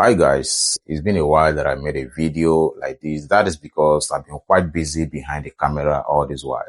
Hi guys, it's been a while that I made a video like this. That is because I've been quite busy behind the camera all this while.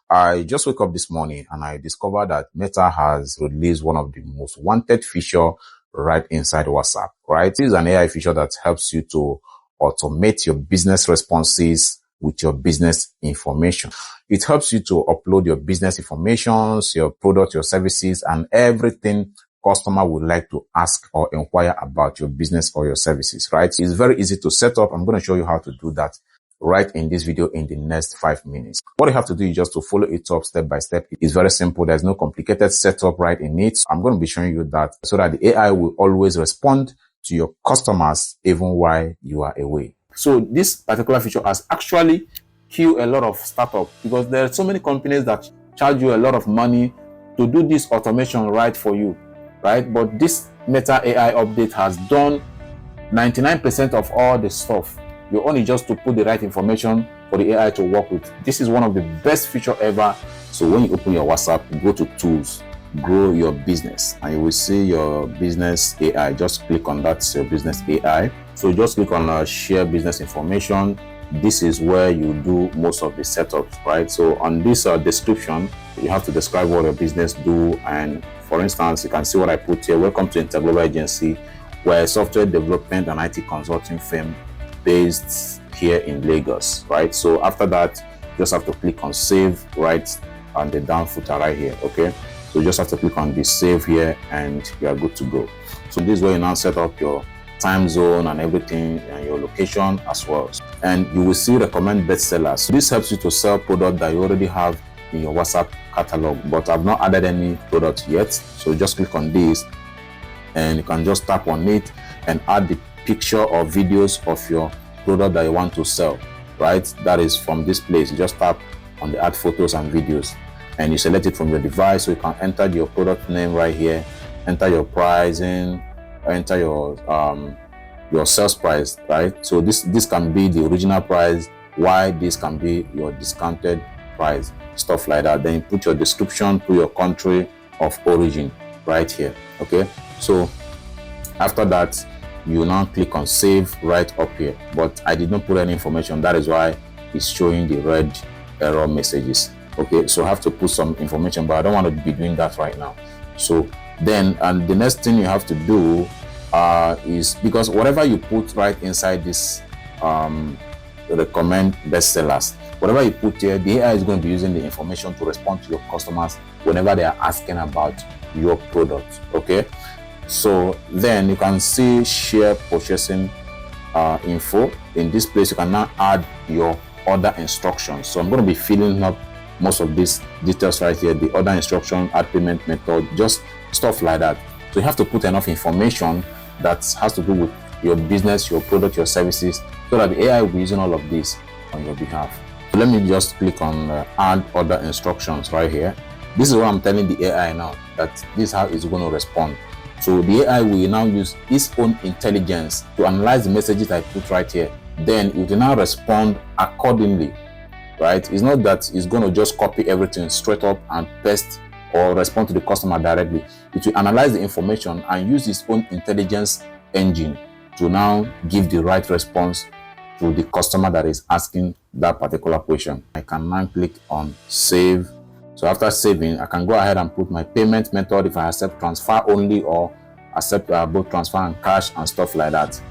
I just woke up this morning and I discovered that Meta has released one of the most wanted feature right inside WhatsApp, right? This is an AI feature that helps you to automate your business responses with your business information. It helps you to upload your business information, your product, your services, and everything customer would like to ask or inquire about your business or your services, right? It's very easy to set up. I'm going to show you how to do that right in this video in the next 5 minutes. What you have to do is just to follow it up step by step. It's very simple. There's no complicated setup right in it. I'm going to be showing you that so that the AI will always respond to your customers even while you are away. So this particular feature has actually killed a lot of startups because there are so many companies that charge you a lot of money to do this automation right for you, right? But this Meta AI update has done 99% of all the stuff. You only just to put the right information for the AI to work with. This is one of the best feature ever. So when you open your WhatsApp, go to tools, grow your business, and you will see your business AI. Just click on that, your business AI. So just click on share business information. This is where you do most of the setups, right? So on this description, you have to describe what your business do. And for instance, you can see what I put here. Welcome to Interglobal Agency. We're a software development and IT consulting firm based here in Lagos, right? So after that, you just have to click on save right on the down footer right here, okay? So you just have to click on the save here and you are good to go. So this is where you now set up your time zone and everything and your location as well. And you will see recommend bestsellers. So this helps you to sell product that you already have in your WhatsApp catalog, but I've not added any product yet. So just click on this and you can just tap on it and add the picture or videos of your product that you want to sell, right? That is from this place. You just tap on the add photos and videos and you select it from your device. So you can enter your product name right here, enter your pricing, enter your sales price, right? So this can be the original price, why this can be your discounted price, stuff like that. Then you put your description, put your country of origin right here, okay? So after that, you now click on save right up here, but I did not put any information. That is why it's showing the red error messages, okay? So I have to put some information, but I don't want to be doing that right now. So then, and the next thing you have to do is, because whatever you put right inside this recommend bestsellers, whatever you put here, the AI is going to be using the information to respond to your customers whenever they are asking about your product, okay? So then you can see share purchasing info. In this place, you can now add your order instructions. So I'm going to be filling up most of these details right here, the order instruction, add payment method, just stuff like that. So you have to put enough information that has to do with your business, your product, your services, so that the AI will be using all of this on your behalf. So let me just click on add order instructions right here. This is what I'm telling the AI now, that this is how it's going to respond. So the AI will now use its own intelligence to analyze the messages I put right here. Then it will now respond accordingly, right? It's not that it's going to just copy everything straight up and paste or respond to the customer directly. It will analyze the information and use its own intelligence engine to now give the right response to the customer that is asking that particular question. I can now click on save. So after saving, I can go ahead and put my payment method if I accept transfer only or accept both transfer and cash and stuff like that.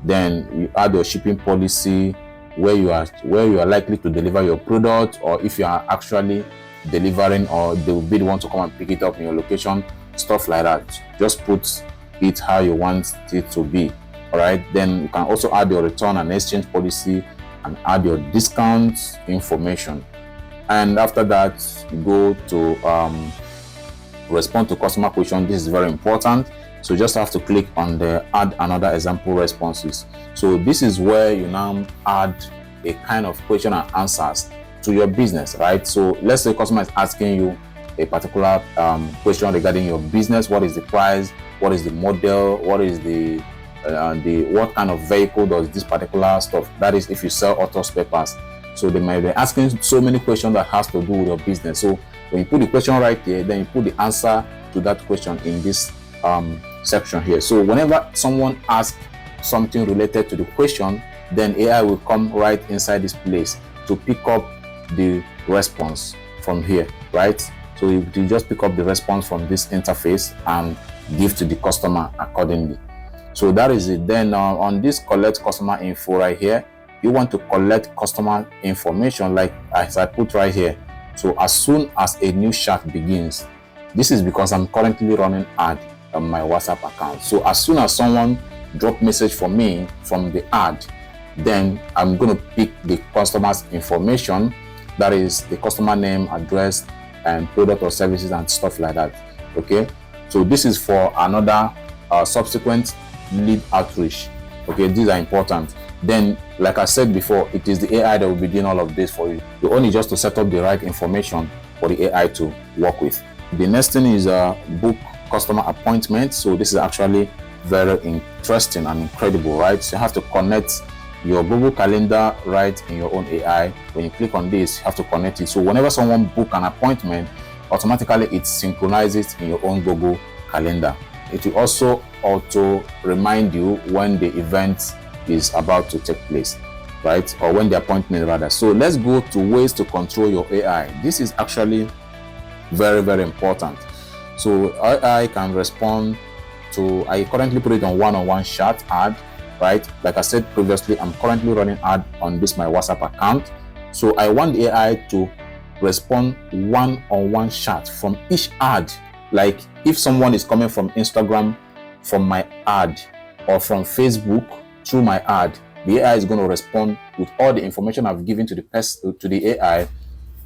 Then you add your shipping policy, where you are likely to deliver your product, or if you are actually delivering, or they will be the one to come and pick it up in your location, stuff like that. Just put it how you want it to be. All right, then you can also add your return and exchange policy and add your discount information. And after that, you go to respond to customer question. This is very important. So you just have to click on the add another example responses. So this is where you now add a kind of question and answers to your business, right? So let's say customer is asking you a particular question regarding your business. What is the price? What is the model? What is the what kind of vehicle does this particular stuff? That is if you sell auto spare parts. So they might be asking so many questions that has to do with your business. So when you put the question right here, then you put the answer to that question in this section here. So whenever someone asks something related to the question, then AI will come right inside this place to pick up the response from here, right? So you just pick up the response from this interface and give to the customer accordingly. So that is it. Then on this collect customer info right here, you want to collect customer information like as I put right here. So as soon as a new chat begins, this is because I'm currently running ad on my WhatsApp account. So as soon as someone drop message for me from the ad, then I'm going to pick the customer's information, that is the customer name, address, and product or services and stuff like that. Okay, so this is for another subsequent lead outreach. Okay, these are important. Then, like I said before, it is the AI that will be doing all of this for you. You only just to set up the right information for the AI to work with. The next thing is book customer appointment. So this is actually very interesting and incredible, right? So you have to connect your Google Calendar right in your own AI. When you click on this, you have to connect it. So whenever someone book an appointment, automatically it synchronizes in your own Google Calendar. It will also auto remind you when the event is about to take place, right? Or when the appointment rather. So let's go to ways to control your AI. This is actually very, very important. So AI can respond to, I currently put it on one-on-one chat ad, right? Like I said previously, I'm currently running ad on this my WhatsApp account. So I want the AI to respond one-on-one chat from each ad. Like if someone is coming from Instagram from my ad or from Facebook through my ad, the AI is going to respond with all the information I've given to the person, to the AI,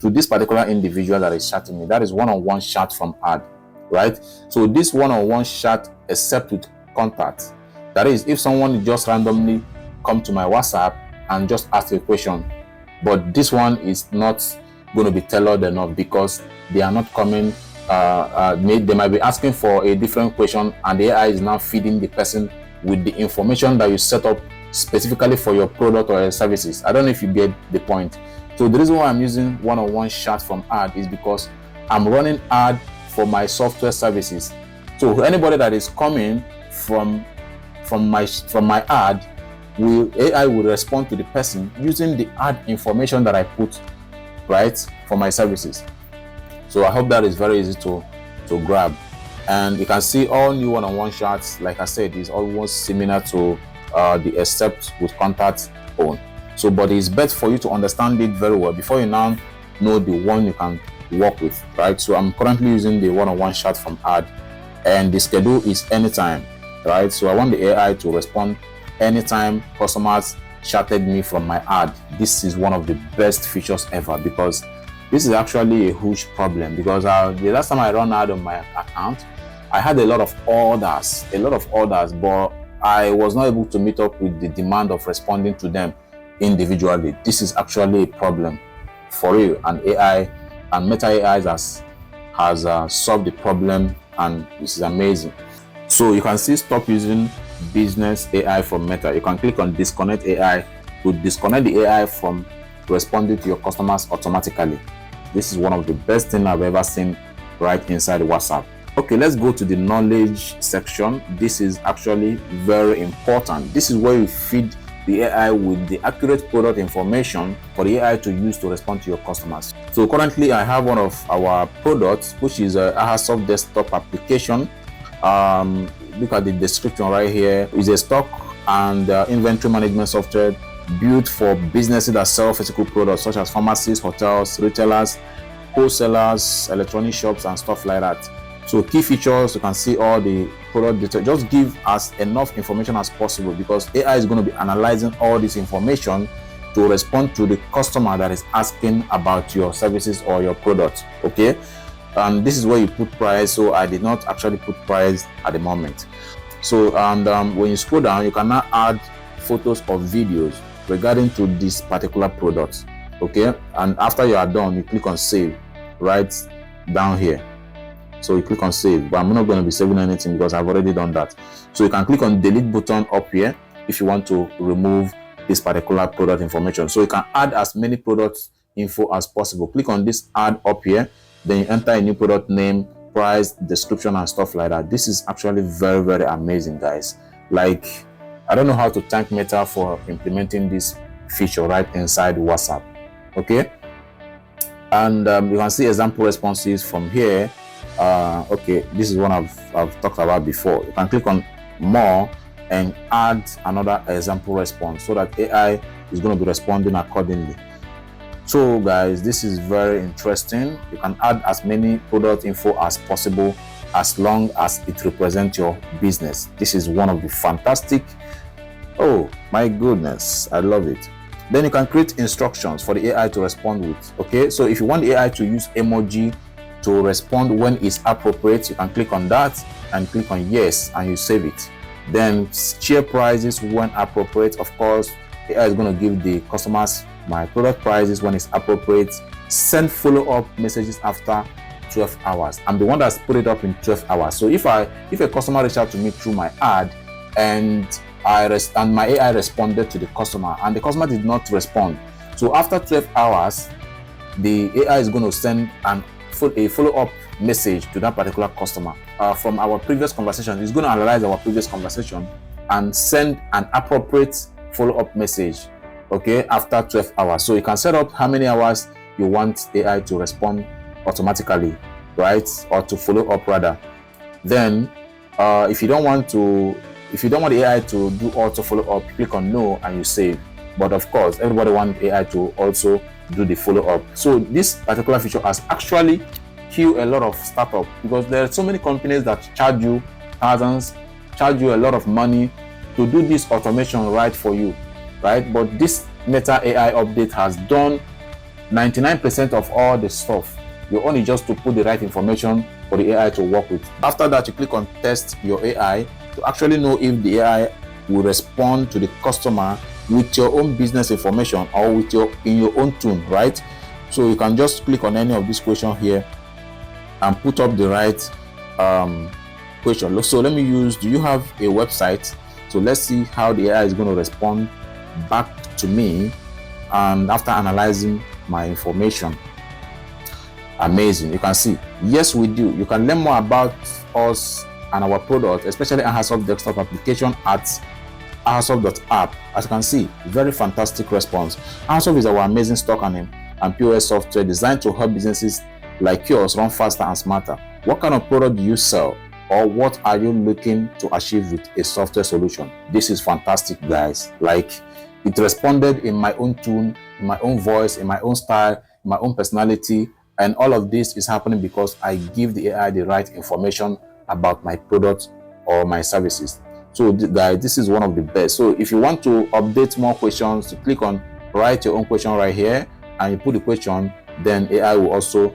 to this particular individual that is chatting me. That is one-on-one chat from ad, right? So this one-on-one chat except with contact. That is, if someone just randomly come to my WhatsApp and just ask a question, but this one is not going to be tailored enough because they are not coming. They might be asking for a different question, and the AI is now feeding the person with the information that you set up specifically for your product or your services. I don't know if you get the point. So the reason why I'm using one-on-one chat from ad is because I'm running ad for my software services. So anybody that is coming from my ad, AI will respond to the person using the ad information that I put right for my services. So I hope that is very easy to grab. And you can see all new one-on-one chats, like I said, is almost similar to the except with contact on. So, but it's best for you to understand it very well before you now know the one you can work with, right? So I'm currently using the one-on-one chat from ad, and the schedule is anytime, right? So I want the AI to respond anytime customers chatted me from my ad. This is one of the best features ever, because this is actually a huge problem. Because the last time I ran ad on my account, I had a lot of orders, but I was not able to meet up with the demand of responding to them individually. This is actually a problem for you, and AI and Meta AI has solved the problem, and this is amazing. So you can see stop using business AI from Meta. You can click on disconnect AI to disconnect the AI from responding to your customers automatically. This is one of the best things I've ever seen right inside WhatsApp. Okay, let's go to the knowledge section. This is actually very important. This is where you feed the AI with the accurate product information for the AI to use to respond to your customers. So currently I have one of our products, which is a Ahasoft desktop application. Look at the description right here. It's a stock and inventory management software built for businesses that sell physical products such as pharmacies, hotels, retailers, wholesalers, electronic shops, and stuff like that. So key features, you can see all the product details. Just give us enough information as possible, because AI is going to be analyzing all this information to respond to the customer that is asking about your services or your product. Okay, and this is where you put price. So I did not actually put price at the moment. So when you scroll down, you can now add photos or videos regarding to this particular product. Okay, and after you are done, you click on save right down here. So you click on save, but I'm not going to be saving anything because I've already done that. So you can click on delete button up here if you want to remove this particular product information. So you can add as many product info as possible. Click on this add up here, then you enter a new product name, price, description, and stuff like that. This is actually very, very amazing, guys. Like I don't know how to thank Meta for implementing this feature right inside WhatsApp. Okay, and you can see example responses from here. Okay, this is one I've talked about before. You can click on more and add another example response so that AI is going to be responding accordingly. So guys, this is very interesting. You can add as many product info as possible as long as it represents your business. This is one of the fantastic, oh my goodness, I love it. Then you can create instructions for the AI to respond with. Okay, so if you want the AI to use emoji to respond when it's appropriate, you can click on that and click on yes, and you save it. Then share prices when appropriate. Of course, AI is going to give the customers my product prices when it's appropriate. Send follow-up messages after 12 hours. I'm the one that's put it up in 12 hours. So if a customer reached out to me through my ad and my AI responded to the customer and the customer did not respond, so after 12 hours, the AI is going to send a follow-up message to that particular customer from our previous conversation. It's going to analyze our previous conversation and send an appropriate follow-up message, okay, after 12 hours. So you can set up how many hours you want AI to respond automatically, right, or to follow up rather. Then if you don't want the AI to do auto follow up, click on no and you save. But of course, everybody wants AI to also do the follow up. So this particular feature has actually killed a lot of startups, because there are so many companies that charge you thousands, charge you a lot of money to do this automation right for you, right? But this Meta AI update has done 99% of all the stuff. You only just to put the right information for the AI to work with. After that, you click on test your AI to actually know if the AI will respond to the customer with your own business information or in your own tune, right? So you can just click on any of these questions here and put up the right question. So let me use, do you have a website? So let's see how the AI is going to respond back to me and after analyzing my information. Amazing. You can see, yes, we do. You can learn more about us and our product, especially Ahasoft desktop application at ahasoft.app. As you can see, very fantastic response. Ahasoft is our amazing stock and POS software designed to help businesses like yours run faster and smarter. What kind of product do you sell, or what are you looking to achieve with a software solution? This is fantastic, guys. Like, it responded in my own tune, in my own voice, in my own style, in my own personality. And all of this is happening because I give the AI the right information about my product or my services. So guys, this is one of the best. So if you want to update more questions, you click on write your own question right here and you put the question, then AI will also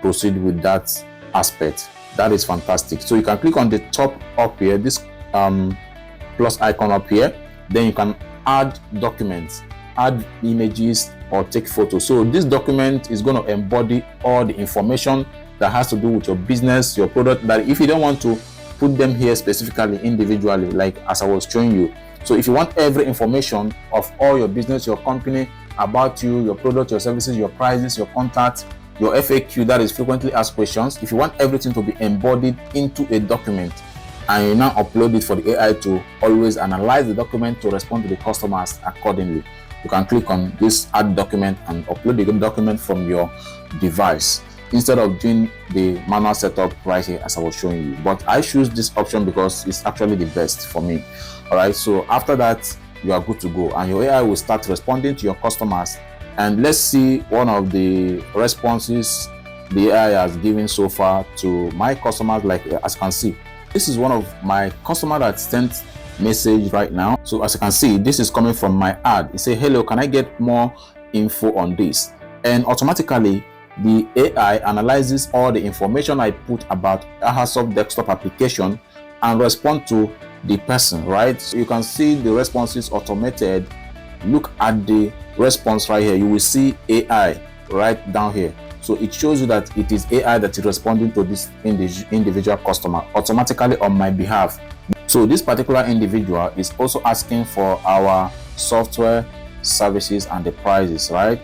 proceed with that aspect. That is fantastic. So you can click on the top up here, this plus icon up here. Then you can add documents, add images, or take photos. So this document is going to embody all the information that has to do with your business, your product, that if you don't want to put them here specifically individually, like as I was showing you. So if you want every information of all your business, your company, about you, your product, your services, your prices, your contacts, your FAQ, that is frequently asked questions, if you want everything to be embodied into a document and you now upload it for the AI to always analyze the document to respond to the customers accordingly, you can click on this add document and upload the document from your device instead of doing the manual setup right here as I was showing you. But I choose this option because it's actually the best for me. All right, so after that, you are good to go and your AI will start responding to your customers. And let's see one of the responses the AI has given so far to my customers. Like as you can see, this is one of my customer that sent message right now. So as you can see, this is coming from my ad. It says, hello, can I get more info on this? And automatically the AI analyzes all the information I put about Ahasoft desktop application and respond to the person, right? So you can see the responses automated. Look at the response right here. You will see AI right down here. So it shows you that it is AI that is responding to this individual customer automatically on my behalf. So this particular individual is also asking for our software, services, and the prices, right?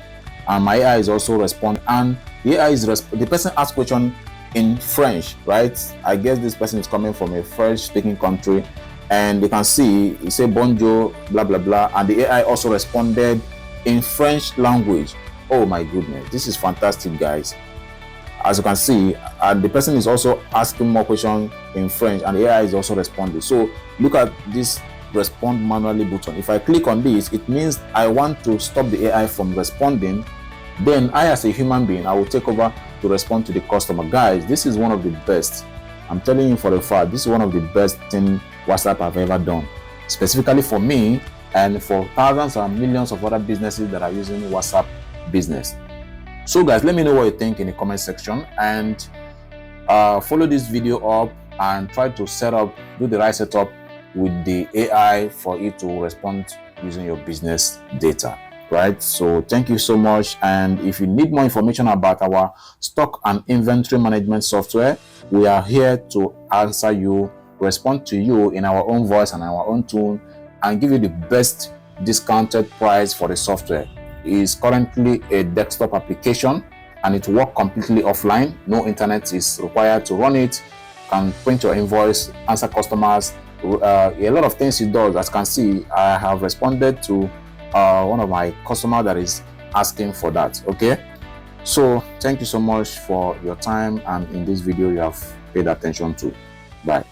And my AI is also responding, and the AI is the person asked question in French, right? I guess this person is coming from a French-speaking country, and you can see it say bonjour, blah blah blah, and the AI also responded in French language. Oh my goodness, this is fantastic, guys. As you can see, and the person is also asking more questions in French, and the AI is also responding. So look at this respond manually button. If I click on this, it means I want to stop the AI from responding. Then I, as a human being, I will take over to respond to the customer. Guys, this is one of the best. I'm telling you for a fact, this is one of the best thing WhatsApp have ever done, specifically for me and for thousands and millions of other businesses that are using WhatsApp business. So guys, let me know what you think in the comment section, and follow this video up and try to do the right setup with the AI for it to respond using your business data. Right? So thank you so much. And if you need more information about our stock and inventory management software, we are here to answer you, respond to you in our own voice and our own tone, and give you the best discounted price for the software. It is currently a desktop application and it works completely offline. No internet is required to run it. You can print your invoice, answer customers, a lot of things it does. As you can see, I have responded to one of my customers that is asking for that. Okay, so thank you so much for your time, and in this video you have paid attention to. Bye.